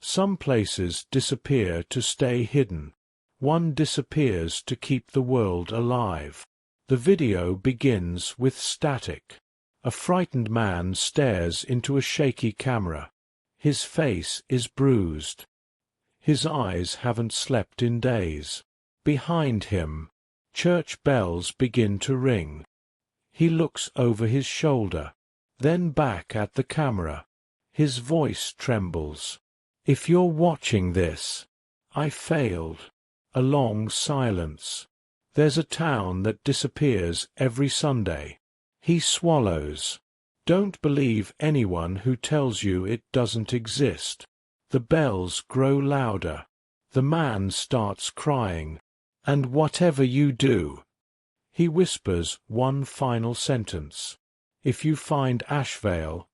Some places disappear to stay hidden. One disappears to keep the world alive. The video begins with static. A frightened man stares into a shaky camera. His face is bruised. His eyes haven't slept in days. Behind him, church bells begin to ring. He looks over his shoulder, then back at the camera. His voice trembles. "If you're watching this, I failed." A long silence. There's a town that disappears every Sunday. He swallows. Don't believe anyone who tells you it doesn't exist. The bells grow louder. The man starts crying. "And whatever you do," he whispers one final sentence, "if you find Ashvale,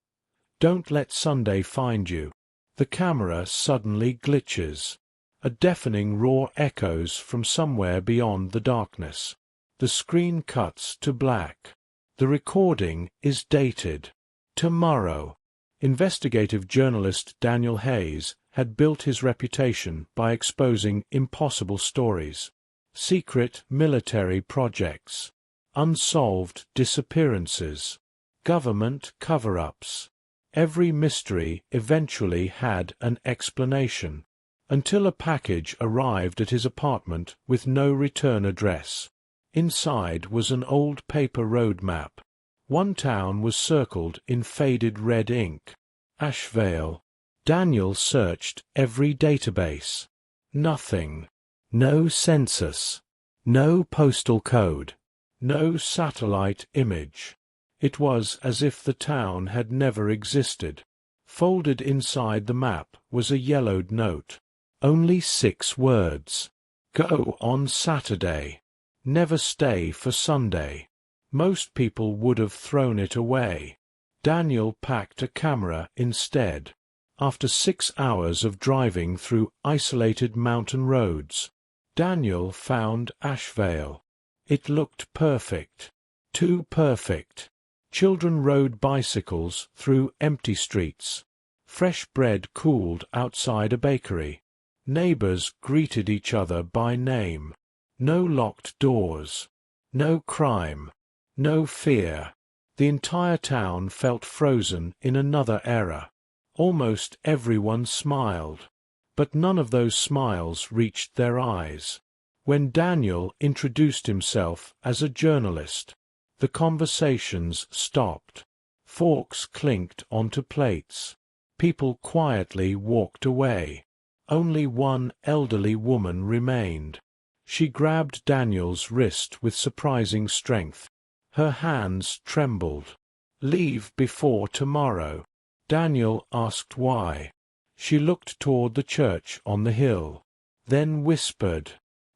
don't let Sunday find you." The camera suddenly glitches. A deafening roar echoes from somewhere beyond the darkness. The screen cuts to black. The recording is dated. Tomorrow. Investigative journalist Daniel Hayes had built his reputation by exposing impossible stories. Secret military projects. Unsolved disappearances. Government cover-ups. Every mystery eventually had an explanation. Until a package arrived at his apartment with no return address. Inside was an old paper road map. One town was circled in faded red ink. Ashvale. Daniel searched every database. Nothing. No census. No postal code. No satellite image. It was as if the town had never existed. Folded inside the map was a yellowed note. Only 6 words. Go on Saturday. Never stay for Sunday. Most people would have thrown it away. Daniel packed a camera instead. After 6 hours of driving through isolated mountain roads, Daniel found Ashvale. It looked perfect. Too perfect. Children rode bicycles through empty streets. Fresh bread cooled outside a bakery. Neighbors greeted each other by name. No locked doors. No crime. No fear. The entire town felt frozen in another era. Almost everyone smiled. But none of those smiles reached their eyes. When Daniel introduced himself as a journalist, the conversations stopped. Forks clinked onto plates. People quietly walked away. Only one elderly woman remained. She grabbed Daniel's wrist with surprising strength. Her hands trembled. "Leave before tomorrow." Daniel asked why. She looked toward the church on the hill, then whispered,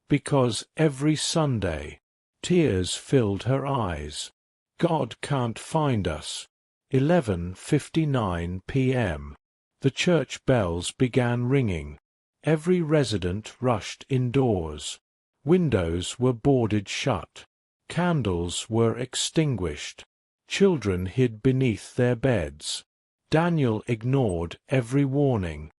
"Because every Sunday." Tears filled her eyes. "God can't find us." 11:59 p.m. The church bells began ringing. Every resident rushed indoors. Windows were boarded shut. Candles were extinguished. Children hid beneath their beds. Daniel ignored every warning.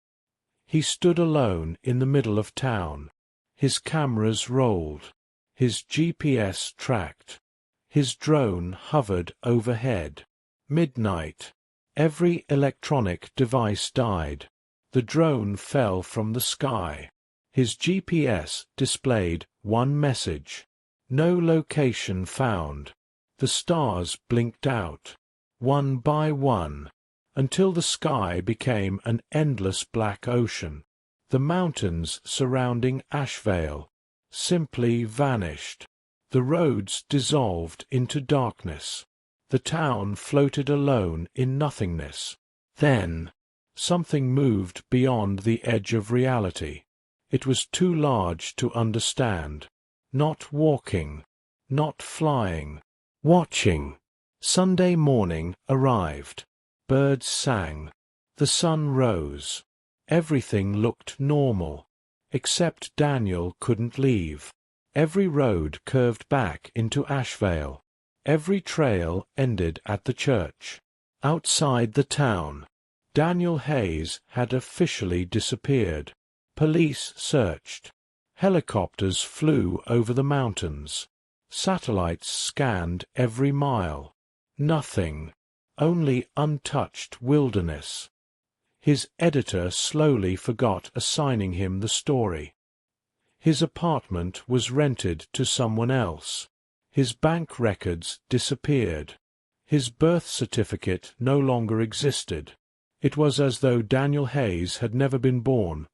He stood alone in the middle of town. His cameras rolled. His GPS tracked. His drone hovered overhead. Midnight. Every electronic device died. The drone fell from the sky. His GPS displayed one message. No location found. The stars blinked out, one by one, until the sky became an endless black ocean. The mountains surrounding Ashvale simply vanished. The roads dissolved into darkness. The town floated alone in nothingness. Then, something moved beyond the edge of reality. It was too large to understand. Not walking, not flying, watching. Sunday morning arrived. Birds sang. The sun rose. Everything looked normal, except Daniel couldn't leave. Every road curved back into Ashvale. Every trail ended at the church. Outside the town, Daniel Hayes had officially disappeared. Police searched. Helicopters flew over the mountains. Satellites scanned every mile. Nothing. Only untouched wilderness. His editor slowly forgot assigning him the story. His apartment was rented to someone else. His bank records disappeared. His birth certificate no longer existed. It was as though Daniel Hayes had never been born.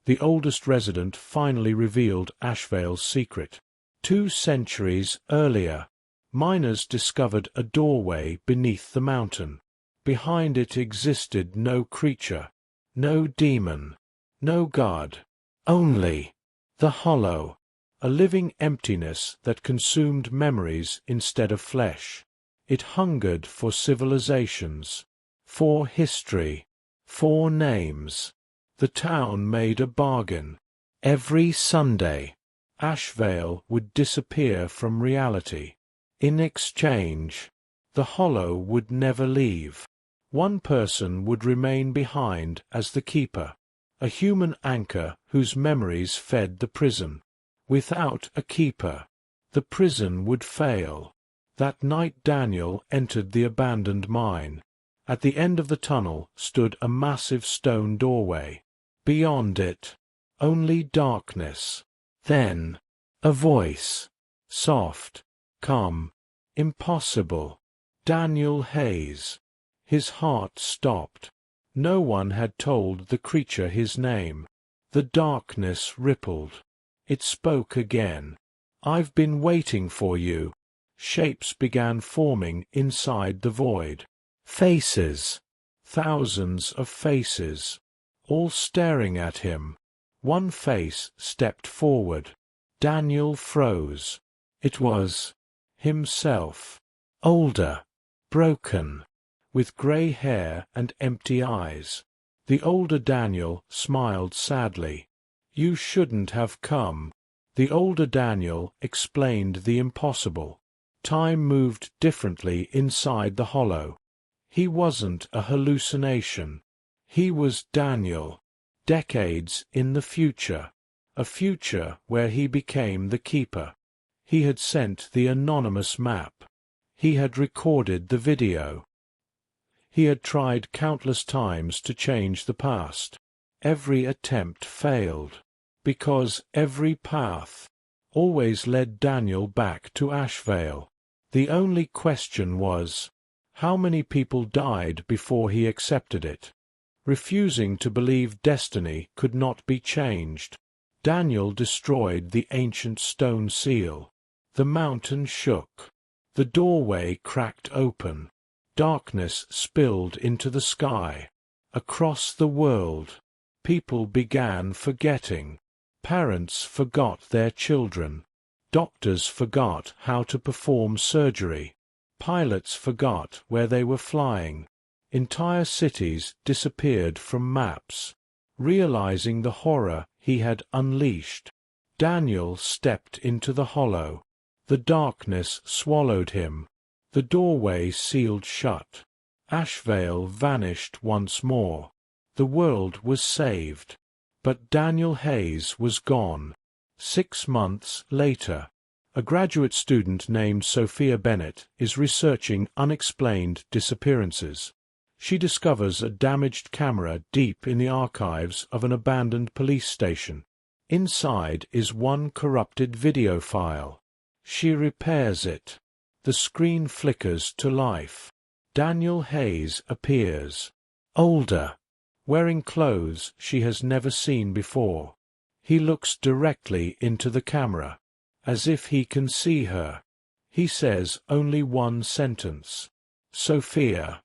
The oldest resident finally revealed Ashvale's secret. 2 centuries earlier, miners discovered a doorway beneath the mountain. Behind it existed no creature, no demon, no god, only the hollow, a living emptiness that consumed memories instead of flesh. It hungered for civilizations, for history, for names. The town made a bargain. Every Sunday, Ashvale would disappear from reality. In exchange, the hollow would never leave. One person would remain behind as the keeper, a human anchor whose memories fed the prison. Without a keeper, the prison would fail. That night Daniel entered the abandoned mine. At the end of the tunnel stood a massive stone doorway. Beyond it, only darkness. Then, a voice. Soft, calm, impossible. Daniel Hayes. His heart stopped. No one had told the creature his name. The darkness rippled. It spoke again. "I've been waiting for you." Shapes began forming inside the void. Faces. Thousands of faces. All staring at him. One face stepped forward. Daniel froze. It was himself. Older. Broken. With grey hair and empty eyes. The older Daniel smiled sadly. "You shouldn't have come." The older Daniel explained the impossible. Time moved differently inside the hollow. He wasn't a hallucination. He was Daniel. Decades in the future. A future where he became the keeper. He had sent the anonymous map. He had recorded the video. He had tried countless times to change the past. Every attempt failed, because every path always led Daniel back to Ashvale. The only question was, how many people died before he accepted it? Refusing to believe destiny could not be changed, Daniel destroyed the ancient stone seal. The mountain shook. The doorway cracked open. Darkness spilled into the sky. Across the world, people began forgetting. Parents forgot their children. Doctors forgot how to perform surgery. Pilots forgot where they were flying. Entire cities disappeared from maps. Realizing the horror he had unleashed, Daniel stepped into the hollow. The darkness swallowed him. The doorway sealed shut. Ashvale vanished once more. The world was saved. But Daniel Hayes was gone. 6 months later, a graduate student named Sophia Bennett is researching unexplained disappearances. She discovers a damaged camera deep in the archives of an abandoned police station. Inside is one corrupted video file. She repairs it. The screen flickers to life. Daniel Hayes appears. Older. Wearing clothes she has never seen before. He looks directly into the camera, as if he can see her. He says only one sentence. "Sophia.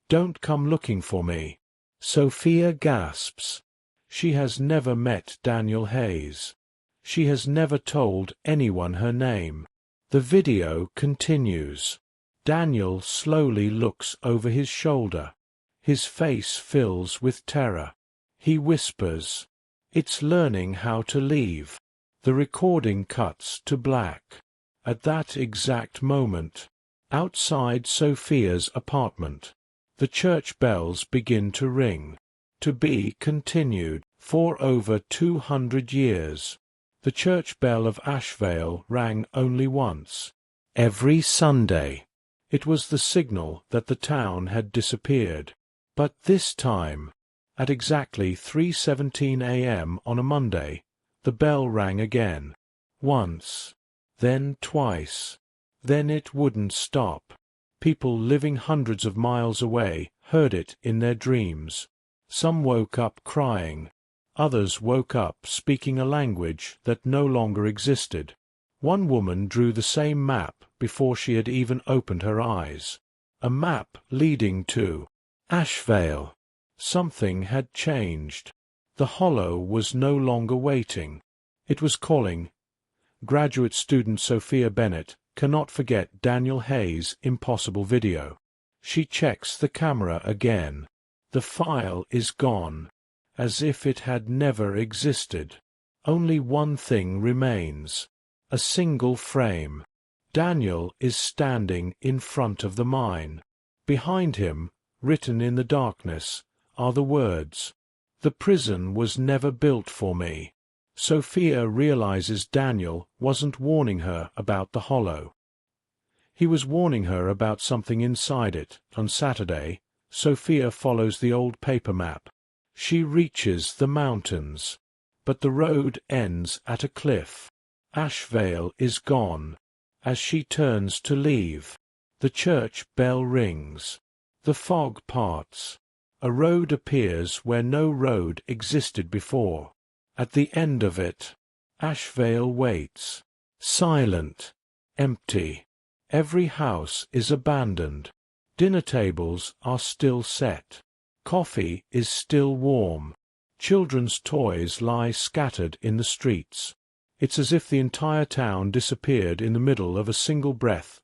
Don't come looking for me." Sophia gasps. She has never met Daniel Hayes. She has never told anyone her name. The video continues. Daniel slowly looks over his shoulder. His face fills with terror. He whispers, "It's learning how to leave." The recording cuts to black. At that exact moment, outside Sophia's apartment, The church bells begin to ring. To be continued. For over 200 years. The church bell of Ashvale rang only once. Every Sunday. It was the signal that the town had disappeared. But this time, at exactly 3:17 a.m. on a Monday, the bell rang again. Once. Then twice. Then it wouldn't stop. People living hundreds of miles away heard it in their dreams. Some woke up crying. Others woke up speaking a language that no longer existed. One woman drew the same map before she had even opened her eyes. A map leading to Ashvale. Something had changed. The hollow was no longer waiting. It was calling. Graduate student Sophia Bennett cannot forget Daniel Hayes' impossible video. She checks the camera again. The file is gone, as if it had never existed. Only one thing remains. A single frame. Daniel is standing in front of the mine. Behind him, written in the darkness, are the words, "The prison was never built for me." Sophia realizes Daniel wasn't warning her about the hollow. He was warning her about something inside it. On Saturday, Sophia follows the old paper map. She reaches the mountains, but the road ends at a cliff. Ashvale is gone. As she turns to leave, the church bell rings. The fog parts. A road appears where no road existed before. At the end of it, Ashvale waits. Silent. Empty. Every house is abandoned. Dinner tables are still set. Coffee is still warm. Children's toys lie scattered in the streets. It's as if the entire town disappeared in the middle of a single breath.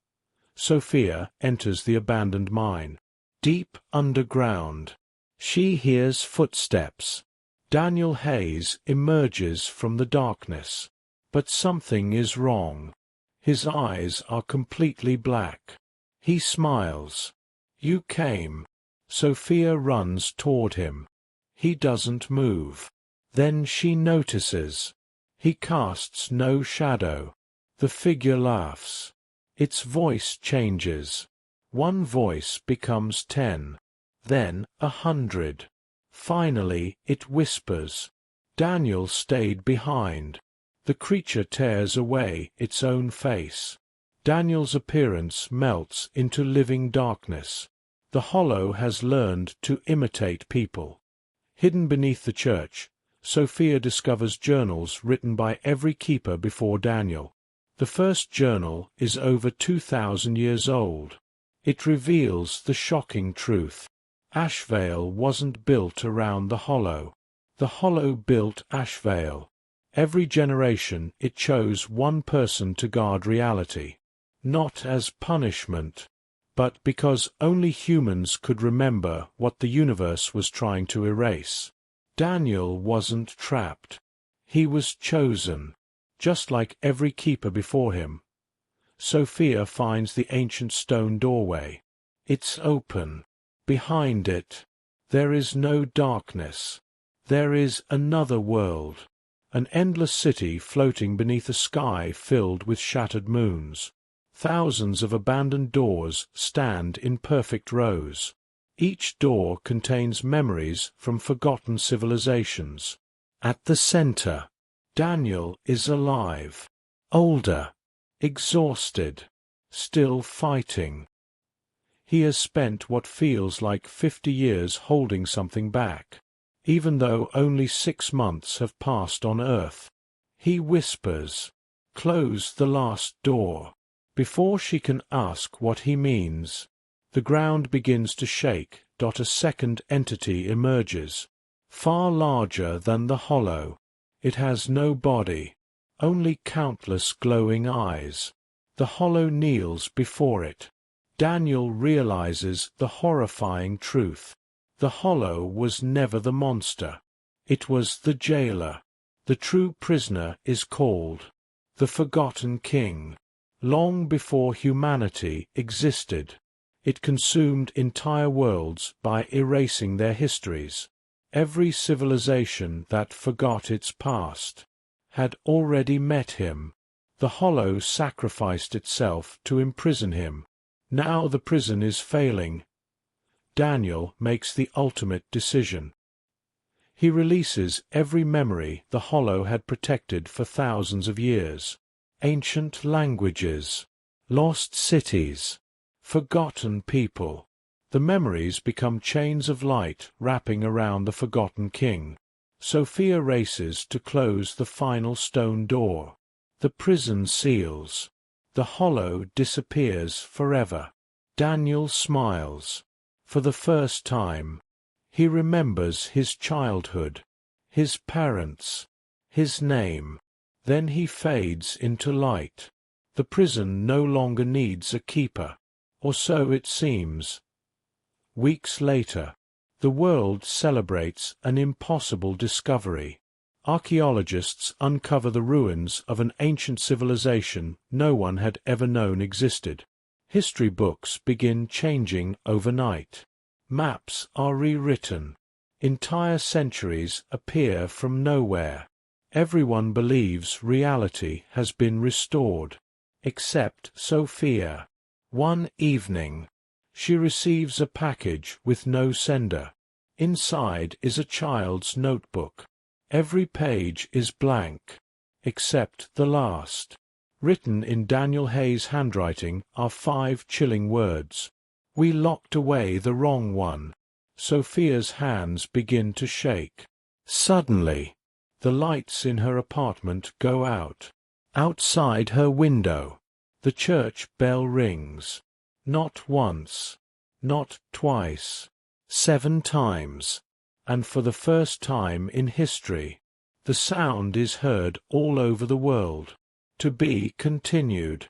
Sophia enters the abandoned mine. Deep underground. She hears footsteps. Daniel Hayes emerges from the darkness. But something is wrong. His eyes are completely black. He smiles. "You came." Sophia runs toward him. He doesn't move. Then she notices. He casts no shadow. The figure laughs. Its voice changes. One voice becomes 10. Then 100. Finally it whispers. Daniel stayed behind. The creature tears away its own face. Daniel's appearance melts into living darkness. The hollow has learned to imitate people. Hidden beneath the church, Sophia discovers journals written by every keeper before Daniel. The first journal is over 2,000 years old. It reveals the shocking truth. Ashvale wasn't built around the hollow. The hollow built Ashvale. Every generation it chose one person to guard reality. Not as punishment, but because only humans could remember what the universe was trying to erase. Daniel wasn't trapped. He was chosen, just like every keeper before him. Sophia finds the ancient stone doorway. It's open. Behind it, there is no darkness. There is another world, an endless city floating beneath a sky filled with shattered moons. Thousands of abandoned doors stand in perfect rows. Each door contains memories from forgotten civilizations. At the center, Daniel is alive, older, exhausted, still fighting. He has spent what feels like 50 years holding something back, even though only 6 months have passed on Earth. He whispers, "Close the last door." Before she can ask what he means, the ground begins to shake. A second entity emerges, far larger than the hollow. It has no body, only countless glowing eyes. The hollow kneels before it. Daniel realizes the horrifying truth. The hollow was never the monster. It was the jailer. The true prisoner is called the Forgotten King. Long before humanity existed, It consumed entire worlds by erasing their histories. Every civilization that forgot its past had already met him. The hollow sacrificed itself to imprison him. Now the prison is failing. Daniel makes the ultimate decision. He releases every memory the hollow had protected for thousands of years. Ancient languages, lost cities, forgotten people. The memories become chains of light wrapping around the forgotten king. Sophia races to close the final stone door. The prison seals. The hollow disappears forever. Daniel smiles. For the first time, he remembers his childhood, his parents, his name. Then he fades into light. The prison no longer needs a keeper, or so it seems. Weeks later, the world celebrates an impossible discovery. Archaeologists uncover the ruins of an ancient civilization no one had ever known existed. History books begin changing overnight. Maps are rewritten. Entire centuries appear from nowhere. Everyone believes reality has been restored, except Sophia. One evening, she receives a package with no sender. Inside is a child's notebook. Every page is blank, except the last. Written in Daniel Hay's handwriting are 5 chilling words. "We locked away the wrong one." Sophia's hands begin to shake. Suddenly, the lights in her apartment go out. Outside her window, the church bell rings. Not once, not twice, 7 times. And for the first time in history, the sound is heard all over the world. To be continued.